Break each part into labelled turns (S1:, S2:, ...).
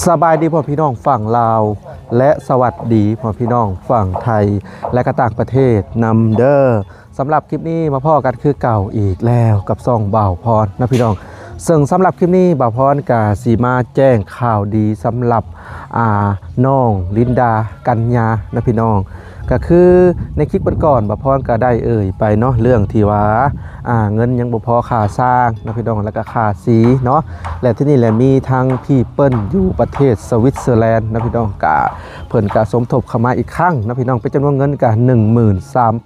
S1: สบายดีพ่อพี่น้องฝั่งลาวและสวัสดีพ่อพี่น้องฝั่งไทยและก็ต่างประเทศนำเด้อสำหรับคลิปนี้มาพ่อกันคือเก่าอีกแล้วกับซองบ่าวพรนะพี่น้องซึ่งสำหรับคลิปนี้บ่าวพรกับสีมาแจ้งข่าวดีสำหรับน้องลินดากัญญานะพี่น้องก็คือในคลิปก่อนบ่าวพรก็ได้ไปเนาะเรื่องที่ว่าเงินยังบ่พอค่าสร้างนะพี่น้องแล้วก็ค่าสีเนาะและที่นี่แหละมีทางพี่เปิ้ลอยู่ประเทศสวิตเซอร์แลนด์นะพี่น้องกะเพิ่นกะสมทบเข้ามาอีกครั้งนะพี่น้องเป็นจำนวนเงินกะ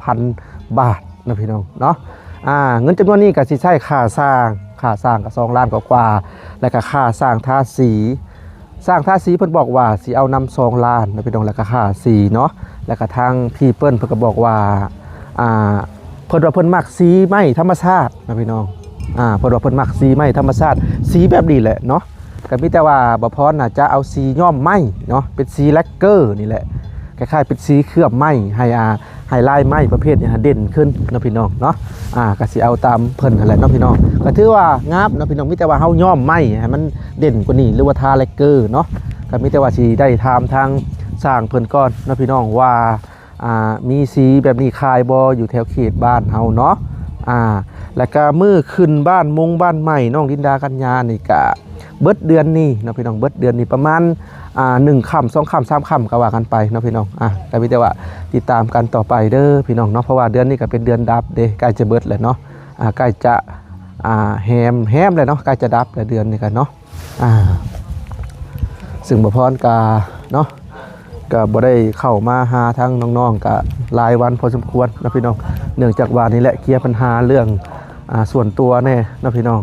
S1: 13,000 บาทนะพี่น้องเนาะเงินจำนวนนี้ก็สิใช้ค่าสร้างก็2 ล้านกว่าแล้วก็ค่าสร้างทาสีเพิ่นบอกว่าสิเอานำ2 ล้านนะพี่น้องแล้วก็ค่าสีเนาะแล้วก็ทางพี่เปิ้ลเพิ่นก็บอกว่าเพิ่นว่าเพิ่นมักสีไม้ธรรมชาตินะพี่น้องเพิ่นว่าเพิ่นมักสีไม้ธรรมชาติสีแบบนี้แหละเนาะก็มีแต่ว่าบ่พรน่ะจะเอาสีย้อมไม้เนาะเป็นสีแลกเกอร์นี่แหละคล้ายๆเป็นสีเคลือบไม้ให้ลายไม้ประเภทนี้เด่นขึ้นนะพี่น้องเนาะก็สิเอาตามเพิ่นนั่นแหละเนาะพี่น้องก็ถือว่างามนะพี่น้องมีแต่ว่าเฮาย้อมไม้ให้มันเด่นกว่านี้หรือว่าทาแลกเกอร์เนาะก็มีแต่ว่าสิได้ถามทางสร้างเพิ่นก่อนนะพี่น้องว่ามีสีแบบนี้ขายบ่อยู่แถวเขตบ้านเฮาเนาะแล้วก็มือขึ้นบ้านบ้านใหม่น้องลินดากัญญานี่ก็เบิดเดือนนี้นะพี่น้องเบิดเดือนนี้ประมาณ1 ค่ำ 2 ค่ำ 3 ค่ำก็ว่ากันไปนะพี่น้องแต่มีแต่ว่าติดตามกันต่อไปเด้อพี่น้องเนาะเพราะว่าเดือนนี้ก็เป็นเดือนดับเด้ใกล้จะเบิดแล้วเนาะใกล้จะแฮมเลยเนาะใกล้จะดับแล้วเดือนนี้กันเนาะซึ่งบ่พรกาเนาะก็บ่ได้เข้ามาหาทั้งน้องๆก็หลายวันพอสมควรนะพี่น้องเนื่องจากว่านี่แหละเคลียร์ปัญหาเรื่องส่วนตัวแน่นะพี่น้อง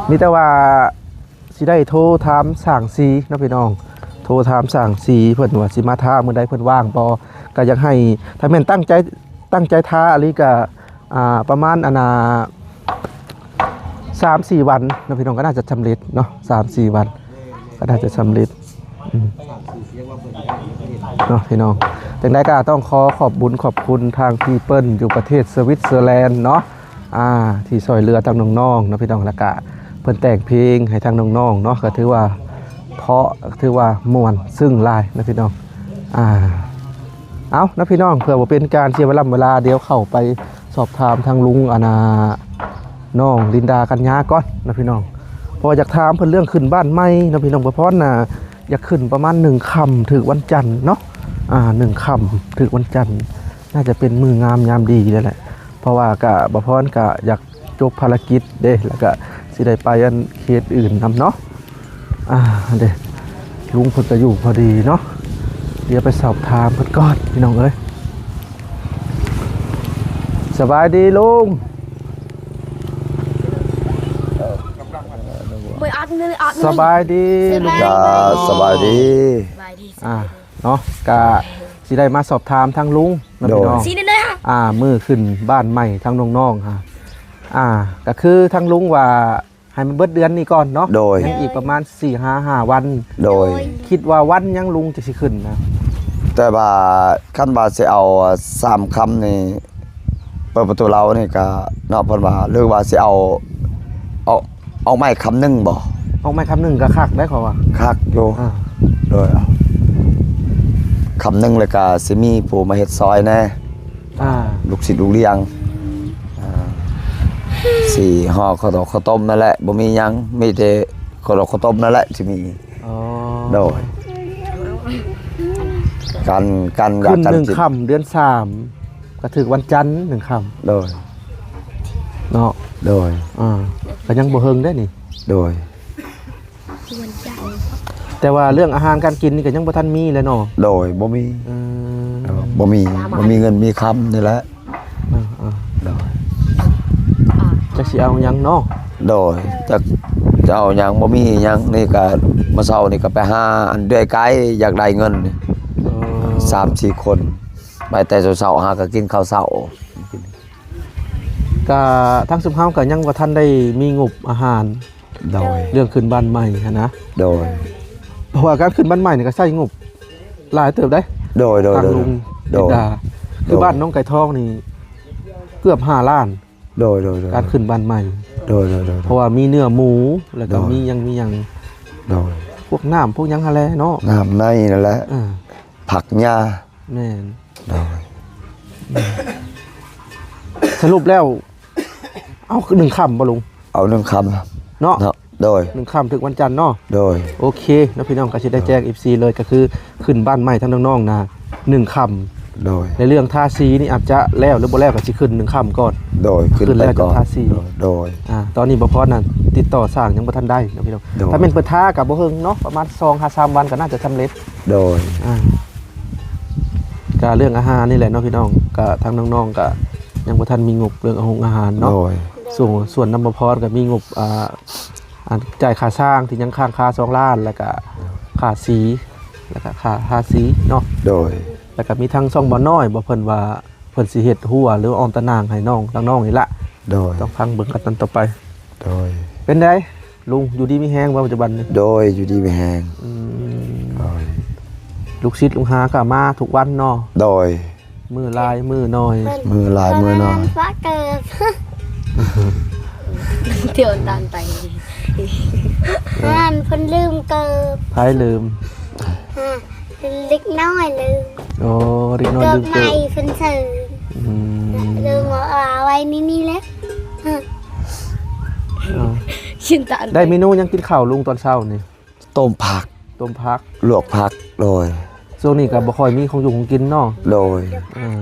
S1: มีแต่ว่าสิได้โทรถามสร้างสีนะพี่น้องโทรถามสร้างสีเพิ่นว่าสิมาท่ามื้อใดเพิ่นว่างบ่ก็อยากให้ถ้าแม่นตั้งใจท่าอะไรก็ประมาณ3-4 วันนะพี่น้องก็น่าจะสำเร็จเนาะ3-4 วันก็น่าจะสำเร็จเนาะพี่น้องจังได๋ก็ต้องขอบบุญขอบคุณทางพี่เปิ้ลอยู่ประเทศสวิตเซอร์แลนด์เนาะที่ช่วยเหลือทางน้องๆนะพี่น้องแล้วก็เพิ่นแต่งเพลงให้ทางน้องๆเนาะก็ถือว่าเพราะถือว่าม่วนซึ่งหลายนะพี่น้องเอานะพี่น้องเพื่อบ่เป็นการเสียเวลาเดี๋ยวเข้าไปสอบถามทางลุงน้องลินดากัญญาก่อนนะพี่น้องพออยากถามเพิ่นเรื่องขึ้นบ้านใหม่นะพี่น้องบ่พรน่ะอยากขึ้นประมาณ1 ค่ำถึงวันจันทร์เนาะ1 ค่ำถึงวันจันทร์น่าจะเป็นมื้องามยามดีแล้วแหละเพราะว่าก็บ่พรก็อยากจบภารกิจเด้แล้วก็สิได้ไปเขตอื่นนำเนาะเด้ลุงเพิ่นก็อยู่พอดีเนาะเดี๋ยวไปสอบถามเพิ่นก่อนพี่น้องเอ้ยสบายดีลุงสบายดีลุง
S2: สบายดี
S1: เนาะก็สิได้มาสอบถามทางลุงนะพี่น้องมือขึ้นบ้านใหม่ทางน้องๆก็คือทางลุงว่าให้มันเบิดเดือนนี้ก่อนเนาะยังอีกประมาณ 4-5 วัน
S2: โดย
S1: คิดว่าวันยังลุงจะสิขึ้นนะ
S2: แต่ว่าขั้นบาสิเอา3 คำนี่เปิดประตูเรานี่ก็เนาะเพิ่นว่าหรือว่าสิเอาไม้คำนึงบ่
S1: เอาไม้คำนึงก็คักได้ขอว่า
S2: คักอยู่โดยคำนึงเลยก็สิมีผู้มาเฮ็ดซอยแน่ลูกศิษย์ลูกเลี้ยง4 ห่อข้าวต้มนั่นแหละบ่มีหยังมีแต่ข้าวต้มนั่นแหละที่มีโดยกัน
S1: อยากกัน1 ค่ำเดือน3ก็ถึงวันจันทร์1 ค่ำ
S2: โดย
S1: เนาะ
S2: โดย
S1: ก็ยังบ่เฮิงได้นี่
S2: โดย
S1: แต่ว่าเรื่องอาหารการกินนี่ก็ยังบ่ทันมีเลยเนาะ
S2: โดยบ่มีเงินมีคำนี่แหละโดย
S1: จะสิเอาหยังเนาะ
S2: โดยจะเอาหยังบ่มีหยังนี่ก็มื้อเช้านี่ก็ไปหาอันเดือยไกลอยากได้เงิน3-4 คนไปแต่เช้าๆหาก็กินข้าวเช้า
S1: ก็ทั้งสุมเฮาก็ยังบ่ทันได้มีงบอาหาร
S2: โดย
S1: เรื่องขึ้นบ้านใหม่นะ
S2: โดย
S1: เพราะว่าการขึ้นบ้านใหม่นี่ก็ใช้งบหลายเติบได้
S2: โดย
S1: คือบ้านน้องไก่ทองนี่เกือบ5 ล้าน
S2: โดย
S1: การขึ้นบ้านใหม่
S2: โดย
S1: เพราะว่ามีเนื้อหมูแล้วก็
S2: โดย
S1: มีหยัง
S2: โดย
S1: พวกน้ำพวกหยังหาแลเนาะ
S2: น้ำในนั่นแหละ
S1: อ่า
S2: ผักหญ้า
S1: แม่น
S2: โดย
S1: สรุปแล้ว เอาคือ1 ค่ำบ่ลุง
S2: เอา1คำ
S1: เนาะ
S2: เนาะโดย
S1: 1 ค่ำถึงวันจันทร์เนาะ
S2: โดย
S1: โอเคแล้วพี่น้องก็สิได้แจ้ง FC เลยก็คือขึ้นบ้านใหม่ทั้งน้องๆนะ1 ค่ำ
S2: โดย
S1: ในเรื่องทาสีนี่อาจจะแล้วหรือบ่แล้วก็สิขึ้น1 ค่ำก่อน
S2: โดยขึ้น
S1: ขึ้น
S2: ไป
S1: แล้ว
S2: ก่อน
S1: จะทาสี
S2: โดย
S1: ตอนนี้บ่พอนั่นติดต่อสร้างยังบ่ทันได้นะพี่น้อง
S2: โดย
S1: ถ้าเป็นเปิดท่ากับบ่เฮิงเนาะประมาณ2-3 วันก็น่าจะสำเร็จ
S2: โดย
S1: ก็เรื่องอาหารนี่แหละเนาะพี่น้องก็ทางน้องๆก็ยังบ่ทันมีงบเรื่องอาหารเนาะ
S2: โดย
S1: ส่วนน้ำบ่พอก็มีงบจ่ายค่าสร้างที่ยังค้างค่า2 ล้านแล้วก็ค่าสีแล้วก็ค่าทาสีเนาะ
S2: โดย
S1: แล้วก็มีทั้งช่องบ่น้อยบ่เพิ่นว่าเพิ่นสิเฮ็ดหัวหรือออมตะนางให้น้องทางน้องนี่ล่ะ
S2: โดย
S1: ต้องฟังเบิ่งกันต่อไป
S2: โดย
S1: เป็นไดลุงอยู่ดีมีแฮงบ่ปัจจุบันนี้
S2: โดยอยู่ดีไม่แห้ง
S1: อืม
S2: โดย
S1: ลูกศิษย์ลูกหาก็มาทุกวันเนาะ
S2: โดย
S1: มื้อลายมื้อน้อย
S2: มือลายมือน้อย
S3: ฟ้าเกิดเดี๋ยวตามไปนั่นเพิ่นลืมเกิด
S1: ไผลืม
S3: ฮะเล็กน้อยลืม
S1: โอ้เด็กน้อย
S3: เกิ
S1: ลื
S3: ด
S1: ม
S3: ให
S1: เกิ
S3: ม่
S1: ด
S3: เพิ่นสื่อ
S1: อืม
S3: ลืมเอาไว้นี่แล้วฮะ
S1: อ้าว
S3: ชินตา
S1: ได้เมนูยังกินข้าวลุงตอนเช้านี่
S2: ต้มผัก
S1: ต้มผัก
S2: ลวกผักโดย
S1: ช่วงนี้ก็บ่ค่อยมีของอยู่ของกินเนาะ
S2: โดย
S1: อ่า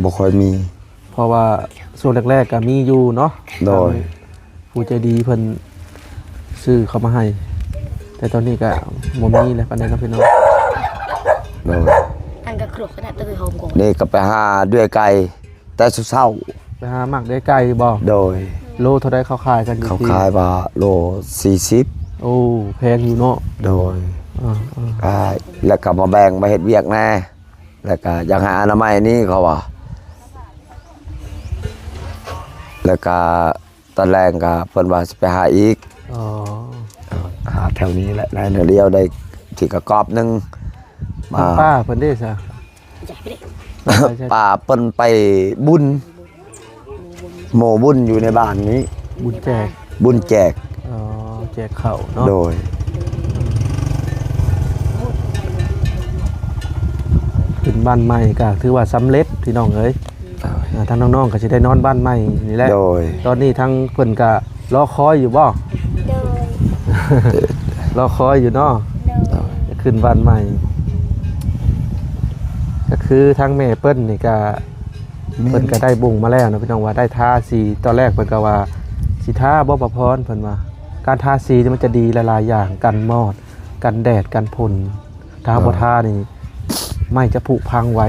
S2: บ่ค่อยมี
S1: เพราะว่าช่วงแรกๆก็มีอยู่เนาะ
S2: โดย
S1: ผู้ใจดีเพิ่นซื้อเข้ามาให้ แต่ตอนนี้ก็บ่มีแล้วปานใดเนาะพี่น้อง
S2: โดย
S3: อันก็ครุกขนาดตัวหอมกว่า
S2: นี่ก็ไปหาด้วยไก่แต่เช้า
S1: ไปหาหมักได้ไก่บ่
S2: ๆโดย
S1: โลเท่าใดเขาขายกันอยู่
S2: เขา
S1: ที่
S2: ขายว่าโล40
S1: โอ้แพงอยู่เนาะ
S2: โดย
S1: อ่า
S2: ก็แล้วก็มาแบ่งมาเฮ็ดเวียกแน่แล้วก็อยากให้อนามัยนี่เขาว่าแล้วก็ตอนแรกก็เพิ่นว่าสิไปหาอีก
S1: อ๋อ
S2: หาแถวนี้แหละได้เดียวได้ที่กระกอบหนึงมา
S1: ป้าเพิ่นได้ซะ
S3: ใหญ่ไปดิ
S2: ป่าเปิ้นไปบุญโมบุญอยู่ในบ้านนี้
S1: บุญแจก
S2: บุญแจก
S1: อ๋อแจกข้าวเนาะ
S2: โดย
S1: ขึ้นบ้านใหม่ก็ถือว่าสำเร็จพี่น้องเอ้ยทางน้องๆก็สิได้นอนบ้านใหม่นี่แหละ
S2: โดย
S1: ตอนนี้ทั้งเพิ่นก็รอคอยอยู่บ่
S3: โดย
S1: รอคอยอยู่เนาะ
S3: โดย
S1: จะขึ้นบ้านใหม่ ก็คือทั้งแม่เปิ้นนี่ก็เพิ่นก็ได้บุ่งมาแล้วนะพี่น้องว่าได้ทาสีตอนแรกเพิ่นก็ว่าสิทาบ่ประพรเพิ่นว่าการทาสีนี่มันจะดีหลายๆอย่างกันมอด กันแดดกันฝนถ้าบ่ทานี่ไม่จะผุพังไว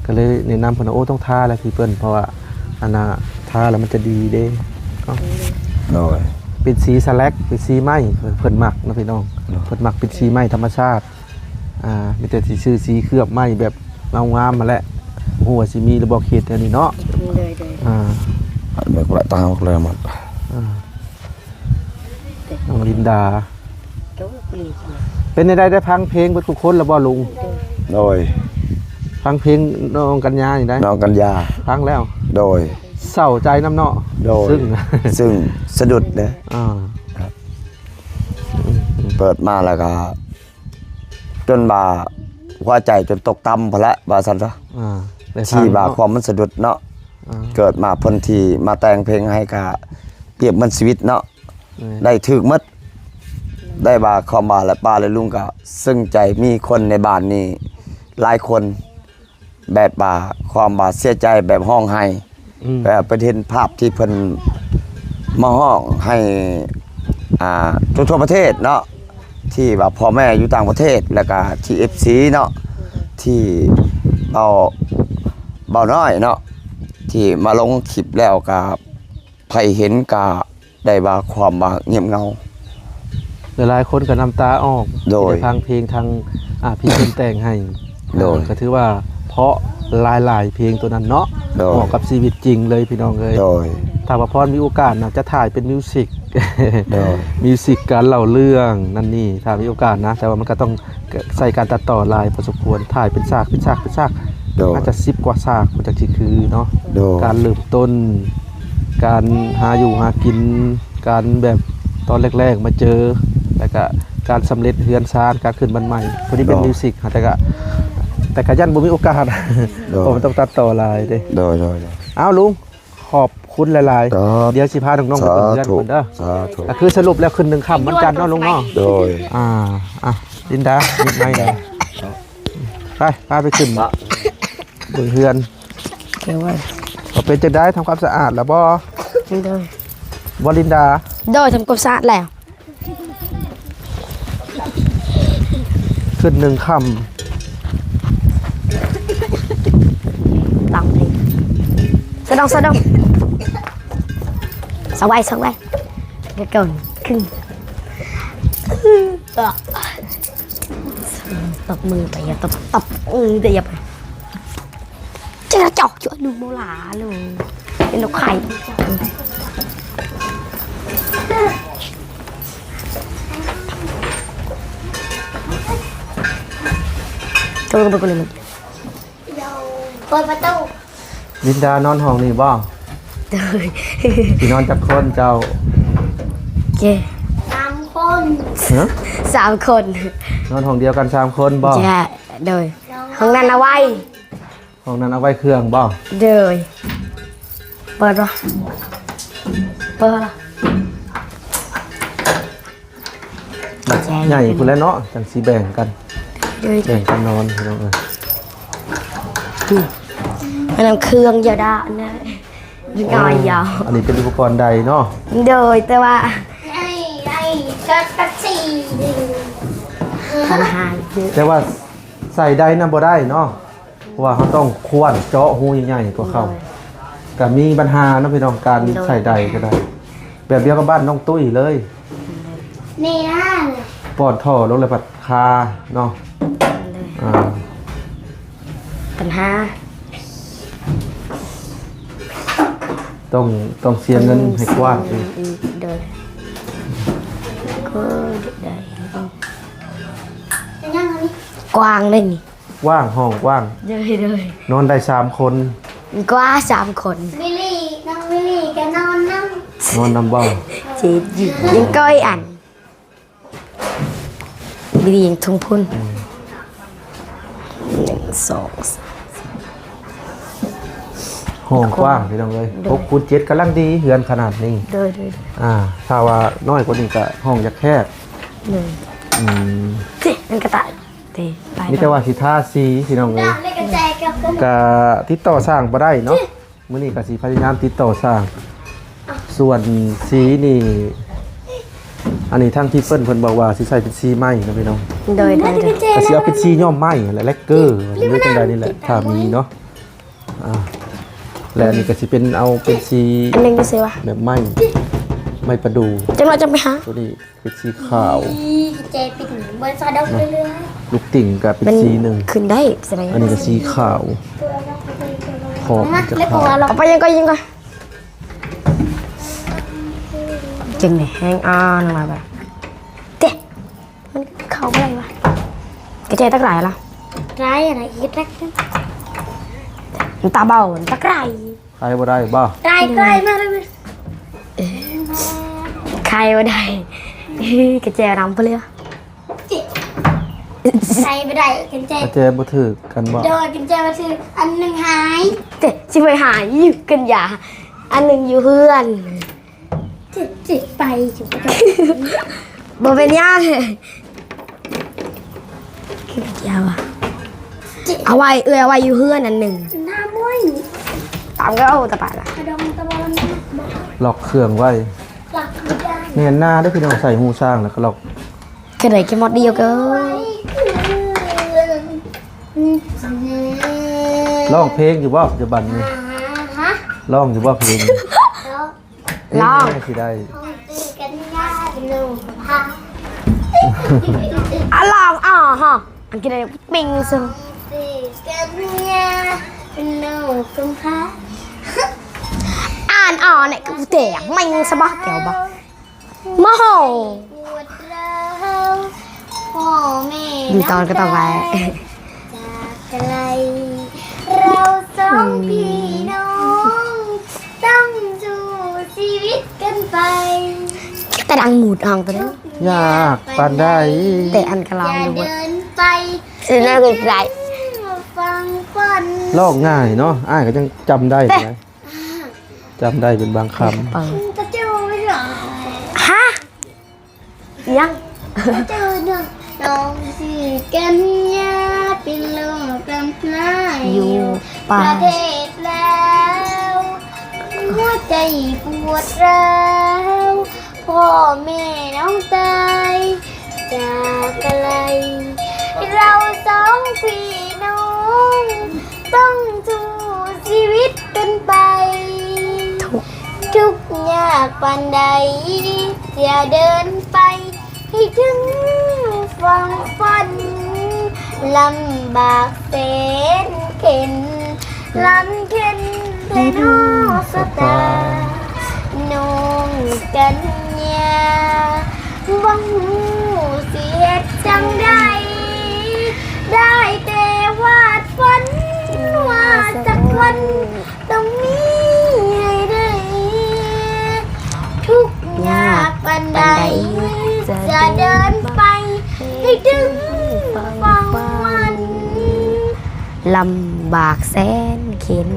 S1: ก็เลยแนะนำเพิ่นว่าโอ้ต้องทาแล้วพี่เปิ้นเพราะว่าอันน่ะทาแล้วมันจะดีเด้เนาะ
S2: โดย
S1: เป็นสีสแลกเป็นสีไหมเพิ่นมักนะพี่น้องเพิ่นมักเป็นสีไหมธรรมชาติมีแต่สีชื่อสีเคลือบไหมแบบงามๆมาแหละหัวาสิมีหรือบ่เขตอันนี้เนาะ
S3: เลยเลย
S2: เมื่อกี้ตามเลยหมด
S1: น้องลินดา
S3: เจ้าปลีก
S1: เป็นได้พังเพลงเบิดทุกคนแล้วบ่ลุง
S2: โดย
S1: ฟังเพลงน้องกัญญานี่ได้
S2: น้องกัญญา
S1: ฟังแล้ว
S2: โดย
S1: เศร้าใจน้ำเนาะ
S2: โดย
S1: ซึ่ง
S2: ซึ่งสะดุดนะ
S1: อ่า
S2: เปิดมาแล้วก็จนบ่าหัวใจจนตกต่ำพอละบาสันซะ
S1: ได้ฟั
S2: ที่
S1: ง
S2: บ่า
S1: เนาะ
S2: ความมันสะดุดเนาะ
S1: อ่า
S2: เกิดมาเพิ่นที่มาแต่งเพลงให้กะเปรียบมันชีวิตเนาะ ได้ถึกหมดได้บ่าความบ่าและป้าและลุงก็ซึ่งใจมีคนในบ้านนี้หลายคนแบบบ่าความบ่าเสียใจแบบห้องไห้
S1: อืม
S2: แบบประเทศภาพที่เพิ่นมาห้องให้ทั่วประเทศเนาะที่แบบพ่อแม่อยู่ต่างประเทศแล้วก็ที่ FC เนาะที่เบาน้อยเนาะที่มาลงคลิปแล้วก็ไผเห็นก็ได้ว่าความว่าเงียบเงา
S1: หลายๆคนก็น้ำตาออก
S2: โดย
S1: ได้ฟังเพลงทางพี่เพิ่นแต่งให้
S2: โดย
S1: ก็ถือว่าเพราะหลายๆเพลงตัวนั้นเนาะ
S2: โดย
S1: เหมาะกับชีวิตจริงเลยพี่น้องเอ้ย
S2: โดย
S1: ถ้าว่าพรมีโอกาสนะจะถ่ายเป็นมิวสิก
S2: โดย
S1: มิวสิกการเล่าเรื่องนั่นนี่ถ้ามีโอกาสนะ แต่ว่ามันก็ต้องใส่การตัดต่อลายพอสมควรถ่ายเป็นฉาก
S2: โดย
S1: อาจจะ10กว่าซากมันจักสิคือเนาะ
S2: โดย
S1: การเริ่มต้น การหาอยู่หากิน การแบบตอนแรกๆมาเจอแล้วก็การสำเร็จเฮือนซานการขึ้นบันใหม่พอดีเป็นมิวสิกค่ะแต่ก็ยันบ่มีโอกาส
S2: โดย
S1: ผมต้องตัดต่อหลายเด้
S2: โดย
S1: อ้าวลุงขอบคุณหลาย
S2: ครับ
S1: ๆเดี๋ยวสิพาน้องๆไป
S2: สา
S1: เบิ่งเฮือน
S2: ธุ
S1: ก่อนเด้อ
S2: สาธุ
S1: ก็คือสรุปแล้วขึ้น1ค่ำวันจันทร์เนาะลุงเนาะ
S2: โดย
S1: ลินดานิดไม่ได้ไปพาไปขึ้นเบิ่งเฮือน
S3: เดี๋ยวว่า
S1: เอาเป็นจังได้ทำความสะอาดแล้วบ่
S3: โดย
S1: บ่ลินดา
S3: โดยทำความสะอาดแล้ว
S1: ขึ้น1ค่ำ
S3: ลองดิสะดองสบายเดี๋ยวก่อนขึ้นตบมือไปอย่าตบแต่อย่าไปจะจอกช่วยดูโมลาเลยเป็นนกไข่ตัวกระเบื้องเลยมันเปิดประตู
S1: ลินดานอนห้องนี่บ่
S3: เดิน
S1: สินอนจักคนเจ้า
S3: เจ
S4: 3 คน
S1: ฮะ
S3: 3 คน
S1: นอนห้องเดียวกัน3คนบ่
S3: เจเดินห้องนั้นเอาไว้
S1: ห้องนั้นเอาไว้เครื่องบ่
S3: เดินเปิดละ
S1: ใหญ่พุ่นแล้วเนาะจังสิแบ่งกัน
S3: เดิน
S1: แบ่งกันนอนพี่น้องเอ้ย
S3: มันนำเครื่องยาดาเนี่ยง่ายยาว
S1: อันนี้เป็นอุปกรณ์ใดเนาะ
S3: เดินแต่ว่า
S4: ไอ้ก็ตัดสี่ดึง
S3: ปัญหาเยอะ
S1: แต่ว่าใส่ได้นำบ่ได้เนาะเพราะว่าเขาต้องควรเจาะหูใหญ่ๆกว่าเขาก็มีปัญหาเนาะพี่น้องการใส่ใดก็ได้ แบบเดียวกับบ้านน้องตุ้ยเลย
S4: นี่นะ
S1: ปอดท่อลงเลยปัดคาเนาะอ่า
S3: ปัญหา
S1: ต้องเสียเงินให้กว้างอีก
S3: เดินก็ได้
S4: จะยังไง
S3: กว้างเลยนี่
S1: ว่างห้องว่าง
S3: เดิน
S1: นอนได้3คน
S3: กว้า3 คน
S4: วิลลี่น้องวิลลี่ก็นอนนั่ง
S1: นอนนำเบ้า
S3: เจ็ดอยู่ยังก้อยอันดียังทุ่งพุ่น1 2
S1: ห้องกว้างพี่น้องเลย6คูณ7กำลังดีเหือนขนาดนี้
S3: เดิน
S1: ถ้าว่าน้อยกว่านี้ก็ห้องจะแคบ อืม
S3: เจ๊มันกระต่ายเจ๊ไป
S1: นี่แต่ว่าสิทาสีพี่น้องเลย
S4: น้ำเล่นกระแจกับผม
S1: ก็ติดต่อสร้างบ่ได้เนาะมื้อนี้ก็สิพยายามติดต่อสร้าง ส่วนสีนี่ อันนี้ทางที่เพิ่นบอกว่าสิใส่เป็นสีไหม้นะพี่น้อง
S3: เดิน
S1: ก็สิเอาเป็นสีย้อมไหม้แหละแลกเกอร์หรือจังใดนี่แหละถ้ามีเนาะและอันนี้ก็สิเป็นเอาเป็นสี
S3: อันนึงก็เสียวะ
S1: แบบไหม้ประดู
S3: จังเราจะไปหา
S1: ตัวนี้เป็นสีขาว
S4: กระแจปิดบนซาดอกเรื่อย
S1: ลูกติ่งก็เป็น
S3: มัน
S1: สีหนึ่ง
S3: ขึ้นได้แสดง
S1: อันนี้ก็สีขาวขอบ
S4: ๆ
S1: มั
S4: นะ
S1: นจะ
S4: เล่น
S1: ขา
S4: ตัว
S1: ว
S4: เรา
S3: เอาไปยังก็จึงเนี่ยแห้งอ่อนมาแบบเจ๊มันเข้าอะไรวะกระเจตะไคร้ละ
S4: ร้ายอะไรอีกรักกัน
S3: มันตาเบาตะไคร้
S1: ใครบ่ได้บ่
S4: ร้ายใกล้มากเลย
S3: ใครมาได้กระเจรำไปเลย
S4: ใส่ไปได้กันแจ
S1: อาเจบ่ถือกันบ่
S4: โดยกันแจมาคืออันหนึ่งหาย
S3: เจ๊ชิไปหาอยู่กันอย่าอันหนึ่งอยู่เพื่อน
S4: จิตไปจุดกระจก
S3: บ่เป็นยากเลยคือยาวอะเอาไว้เอาไว้อยู่เพื่อนอันหนึ่ง
S4: หน้าม้วย
S3: ตามก็เอาตะปาละ
S4: กระดองตะบอล
S1: ล็อกเครื่องไว้
S4: หลักไม่ได้
S1: แน่นหน้าเด้อพี่น้องใส่หูสร้างแล้วก็ล็อก
S3: แค่ไหนแค่มอดเดียวก็
S1: ร้องเพลงอยู่บ่ปัจจุบันนี้
S4: ฮะ
S1: ร้องอยู่บ่เพลง
S4: แล้ว
S1: เพลงแม่สิได้
S4: ตีกันยาเป็นหนูพา
S3: อ่ะลองฮะอันกินอะไรปิงซึง
S4: ตีกันยาเป็นหนูกุมภา
S3: อ่านเนี่ยกูเตะไม่สบายแก้วบ่มโห
S4: ปวดเราพ่อแม่
S3: อยู่ตอนก็ต่อไป
S4: จากไกล เราสองพี่น้องต้องสู้ชีวิตกันไป
S3: แต่ดังหมูดอ่องตัวนี้
S1: ยากปานใด
S3: แต่อันกะลา
S4: อย่า
S3: ดูว่า
S4: เดินไป
S3: สิน่าเกิดไร
S4: ฟังฝัน
S1: ลอกง่ายเนาะอ้ายก็ยังจำได้เลยจำได้เป็นบางค
S3: เปิด
S4: จะเจอไม่หรอ
S3: ฮะยัง
S4: จะเจอหนึ่งน้องสิกันยาเป็นโลกกำพร้า
S3: อยู่
S4: ป
S3: ป่า
S4: ระเทศแล้วหัวใจปวดร้าวพ่อแม่น้องตายจากอะไรเราสองพี่น้องต้องสู้ชีวิตกันไป
S3: ทุก
S4: ทุกข์ยากปานใดจะเดินไปให้ถึงฟังฝันลำบากแสนเข็นลำเข็นแทนหอสตาน้องกันยาวังหูสิเฮ็ดจังได้ได้แต่วาดฝันว่าสักวันต้องมีให้ได้ทุกข์ยากปานใดจะเดินไปให้ถึงฟังมัน
S3: ลำบากแสนเข็น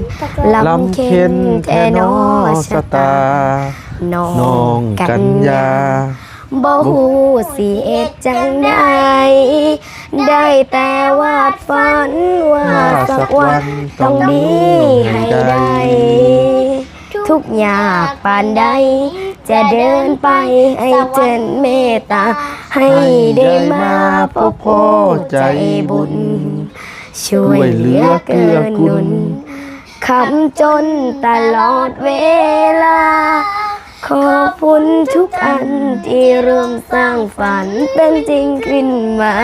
S1: ำลำเค็นแทนอสตา
S3: น้อ
S1: น้อง
S3: งกั
S1: กั
S3: ญ
S1: ญ
S3: ญา
S1: ญา
S3: บ่ฮู้สิเอ็ดจังได้ ได้แต่วาดฝันว่าสักวันต้องดีให้ได้ ทุกอยากปานใดจะเดินไปให้เจนเมตตา ให้ได้มาพบพ่อใจบุญ ช่วยเหลือเกื้อกูลคำจนตลอดเวลา ขอบคุณทุกอันที่ร่วมสร้างฝันเป็นจริงขึ้นมา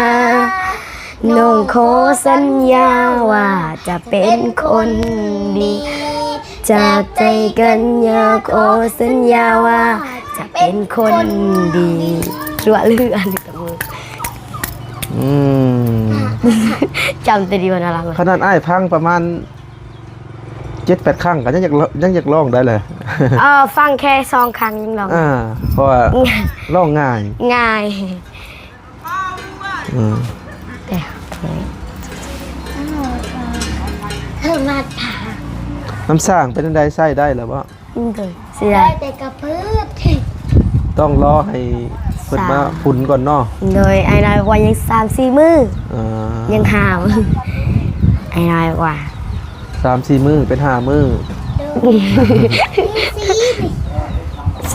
S3: น้องขอสัญญาว่าจะเป็นคนดี จากใจกันอยากขอสัญญาว่าจะเป็นคนดีรัวเลือนกับมือ
S1: อืม
S3: จำแต่ดีวันอะไร
S1: ขนาดอ้ายพังประมาณ7-8 ครั้งก็ยังอยากร้องได้เลย
S3: ฟังแค่2 ครั้งยังร้อง
S1: เพราะว่าร้องง่าย
S3: ง่าย
S1: อืม
S3: แต่
S4: เธอมาถาม
S1: น้ำสร้างเป็นอันใดใส่ได้แล้วบ่
S3: เลยเสีย
S4: ได้แต่กระพือ
S1: ต้องรอให้เพิ่นมา
S3: สาม
S1: ฝุ่นก่อนเนาะ
S3: โดยไอ้นายว่ายัง3-4 มือ
S1: อ่า
S3: ยังหาวไอ้นายว่า
S1: 3-4 มื้อเป็น5 มื้อ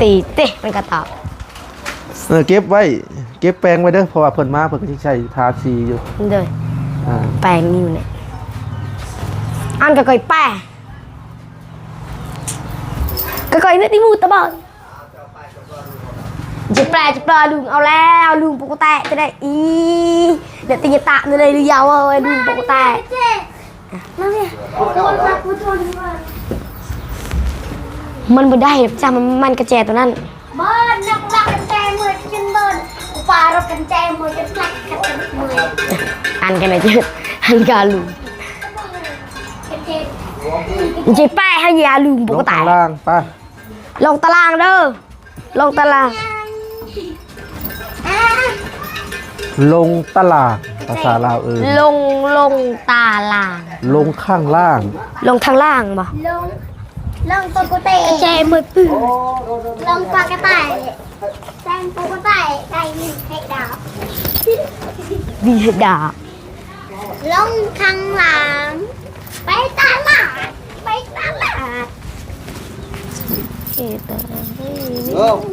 S3: 4 เตะมันก็ตอบ
S1: เก็บไว้เก็บแปรงไว้เด้อเพราะว่าเพิ่นมาเพิ่นก็สิใช้ทาสีอยู่
S3: โดย
S1: อ่า
S3: แปลงนี่อยู่เนี่ยอันก็ก่อยแปะก็ก่อยนึกที่มูตะบอนจะแปลลุงเอาแล้วลุงปกติจะได้อีเดี๋ยวตีตะเลยหรือยาวเอ้ยลุงปกติ
S4: เจ๊มาเนี่ยคนรักผู้ชนมา
S3: มันบ่ได้จ้ามันกระแจตัวนั้น
S4: เบิร์นนักรักกันแจมือจนเบิร์นอุปารกันแจมือจนพลักกันมือ
S3: อันกันเลยเจ้าอันกาลุง
S4: เจ๊
S3: จะแปะให้ยาลุงป
S1: ล
S3: ก
S1: ง
S3: ติ
S1: ข้างล่างไป
S3: ลงตารางเด้อลงตาราง
S1: ลงตลาดภาษาลาว
S3: ลงตาราง
S1: ลงข้างล่าง
S3: ลงทางล่างบ่
S4: ลงปกติแจมือปืนลงปากกระต่ายแจงปกติได้ยินให้ดาว
S3: ดีดา
S4: ลงข้างหลังไปตลาดไปตลาด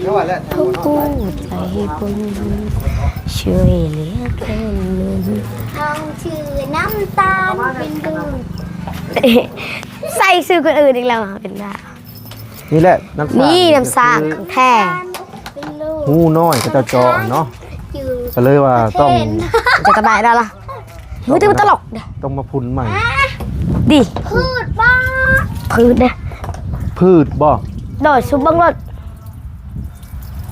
S2: จังหวัดแล้ว
S3: ทุกผู้ใจบุญช่วยเหลือเกินหนุน
S4: เอาชื่อน้ำตาลเป็นดู
S3: ใส่ซื้อคนอื่นอีกแล้วเหรอเป็นได้
S1: นี่แหละน้ำสร้าง
S3: นี่น้ำสากของแท้
S4: เป็นลูก
S1: หูน้อยก็จะเจาะเนาะ
S4: อยู่
S1: ก็เลยว่าต้อง
S3: จะกระต่ายได้ละมือถือมันตลกเด้อ
S1: ต้องมาพุ่นใหม่
S3: ดิ
S4: พูดบ้า
S3: พืชเด้อ
S1: พืชบ่
S3: โดยซุปเบังรถ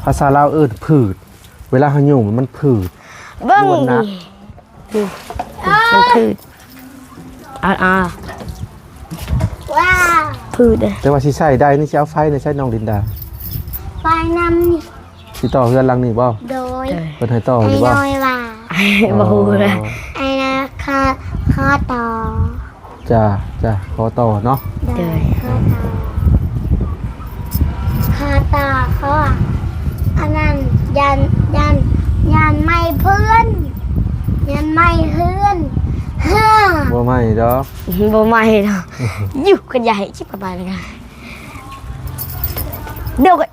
S1: ภาษาลาวพืช เวลาเขาโยมมันพืช
S3: เบิ้ง
S1: ล้วนนะ
S3: นี่มันพืชอ่า พืชเลย
S1: แต่ว่าสิใช้ได้นี่สิเอาไฟนี่ใช้น้องลินดา
S4: ไปนำนี่
S1: สิต่อเฮือนหลังนี่บ่
S4: โดย
S1: เพิ่นให้ต่อห
S4: ไอ้
S1: รือบ่
S4: น้อยว่า
S3: บ่ฮู้เลย
S4: ไอ้นะข้าต่อ
S1: จ้ะขอต่อเนาะ
S4: โดยข้าต่อเขาอ่ะอันนั้นยันไม่เพื่อนยันไม่เพื่อนฮ่า
S1: บ่ไหม่ดอก
S3: บ่ใหม่เนาะอยู่กันใหญ่ชิบกระบาลเลยค่ะเดี๋ยวกัน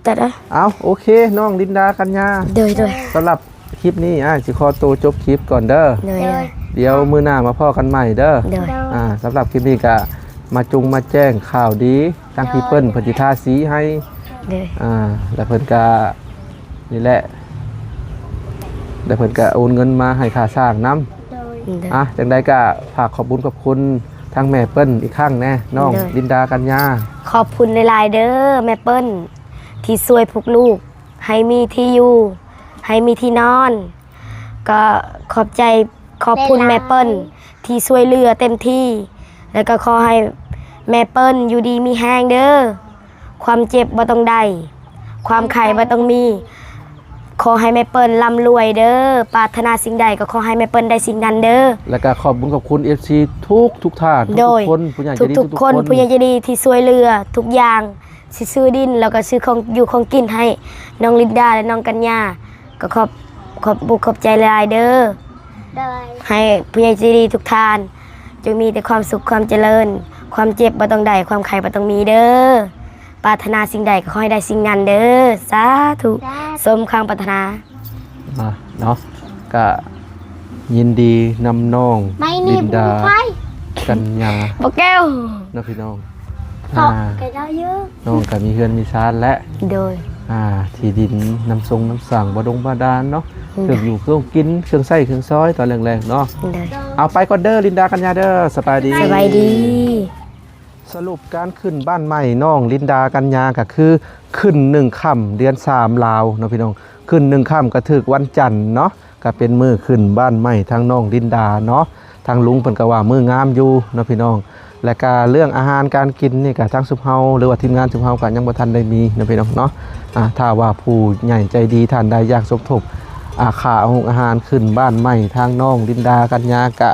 S3: แต่ละ
S1: เอาโอเคน้องลินดากัญญา
S3: โดย
S1: สำหรับคลิปนี้สิขอตัวจบคลิปก่อนเด้อ
S3: โดย
S1: เดี๋ยวมื้อหน้ามาพ่อกันใหม่เด้อ
S3: โดย
S1: สำหรับคลิปนี้ก็มาแจ้งข่าวดีทางพี่เปิ้ลเพิ่นสิทาสีให้
S3: โดย
S1: แล้วเพิ่นก็นี่แหละแล้วเพิ่นก็โอนเงินมาให้ค่าสร้างนำจังไดก็ฝากขอบคุณทางแม่เปิ้ลอีกครั้งแน่น้องลินดากัญญา
S3: ขอบคุณหลายๆเด้อแม่เปิ้ลที่ช่วยพวกลูกให้มีที่อยู่ให้มีที่นอน ก็ขอบคุณแม่เปิ้ลที่ช่วยเหลือเต็มที่ แล้วก็ขอให้แม่เปิ้ลอยู่ดีมีแห้งเด้อความเจ็บบ่ต้องได้ความไข้บ่ต้องมี ขอให้แม่เปิ้ลร่ำรวยเด้อปรารถนาสิ่งใดก็ขอให้แม่เปิ้ลได้สิ่งนั้นเด้อ
S1: แล้วก็ขอบคุณ FC ทุกท่าน
S3: โด
S1: ทุ
S3: ย
S1: กคนผู้ใหญ่ใจดี
S3: ทุก
S1: ทุก
S3: ๆ
S1: ค
S3: คน นผู้ใหญ่ใจดีที่ช่วยเหลือทุกอย่างสิซื้อดินแล้วก็ซื้อของอยู่ของกินให้น้องลินดาและน้องกัญญาก็ขอบใจหลายเด้อ
S4: โดย
S3: ให้ผู้ใหญ่ใจดีทุกท่านจงมีแต่ความสุขความเจริญ ความเจ็บบ่ต้องได้ความไข้บ่ต้องมีเด้อปรารถนาสิ่งใดก็ขอให้ได้สิ่งนั้นเด้อสาธุสมความปรารถนา
S1: เนาะก็ยินดีนำน้อง
S4: ไม่
S1: ลิ
S4: นี่
S1: น
S4: บุ
S1: ดา
S4: ไฟ
S1: กัญญา
S3: บ่แก้ว
S1: เนาะพี่น้อง
S4: ตอกแกได้เยอะ
S1: น้องก็มีเฮือนมีชานและ
S3: โดย
S1: ที่ดินน้ำทรงน้ำสั่งบาดาลเนาะ
S3: อืม
S1: เครื่องอยู่เครื่องกินเครื่องใส้เครื่องซอยตอนแรงๆเนาะ
S3: โดย
S1: เอาไปก่อนเด้อลินดากัญญาเด้อสบายดี
S3: สบายดี
S1: สรุปการขึ้นบ้านใหม่น้องลินดากัญญาก็คือขึ้น1ค่ำเดือน3ลาวเนาะพี่น้องขึ้น1ค่ำก็ถึกวันจันทร์เนาะก็เป็นมื้อขึ้นบ้านใหม่ทางน้องลินดาเนาะทางลุงเพิ่นก็ว่ามื้องามอยู่เนาะพี่น้องและก็เรื่องอาหารการกินนี่ก็ทางสุเฮาหรือว่าทีมงานสุเฮาก็ยังบ่ทันได้มีเนาะพี่น้องเนาะถ้าว่าผู้ใหญ่ใจดีท่านใดอยากสมทบค่าอาหารขึ้นบ้านใหม่ทางน้องลินดากัญญาก็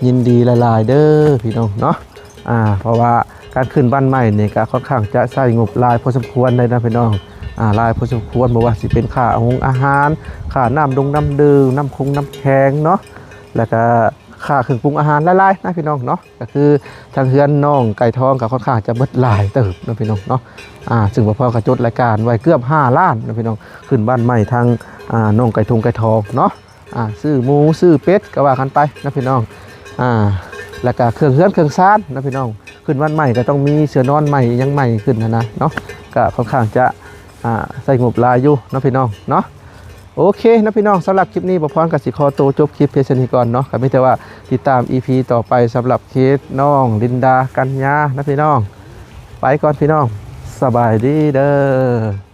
S1: ยินดีหลายๆเด้อพี่น้องเนาะเพราะว่าการขึ้นบ้านใหม่เนี่ยก็ค่อนข้างจะใช้งบหลายพอสมควรเลยนะพี่น้องหลายพอสมควรบอกว่าสิเป็นค่าอาหารค่าน้ำดื่มน้ำคงน้ำแข็งเนาะแล้วก็ค่าเครื่องปรุงอาหารหลายๆนะพี่น้องเนาะก็คือทางเฮือนน้องไก่ทองก็ค่อนข้างจะเบิดหลายเติบนะพี่น้องเนาะซึ่งพ่อกระจดรายการไว้เกือบ5 ล้านนะพี่น้องขึ้นบ้านใหม่ทางน้องไก่ทองเนาะซื้อหมูซื้อเป็ดก็ว่ากันไปนะพี่น้องแล้วก็เครื่องเฮือนเครื่องซ่านนะพี่น้องขึ้นบ้านใหม่ก็ต้องมีเสือนอนใหม่ยังใหม่ขึ้นนะเนาะก็ค่อนข้างจะใส่งบหลายอยู่นะพี่น้องเนาะโอเคนะพี่น้องสำหรับคลิปนี้บ่พรกับสิขอตัวจบคลิปเพียงเท่านี้ก่อนเนาะก็ไม่แต่ว่าติดตาม EP ต่อไปสำหรับเคสน้องลินดากัญญานะพี่น้องไปก่อนพี่น้องสบายดีเด้อ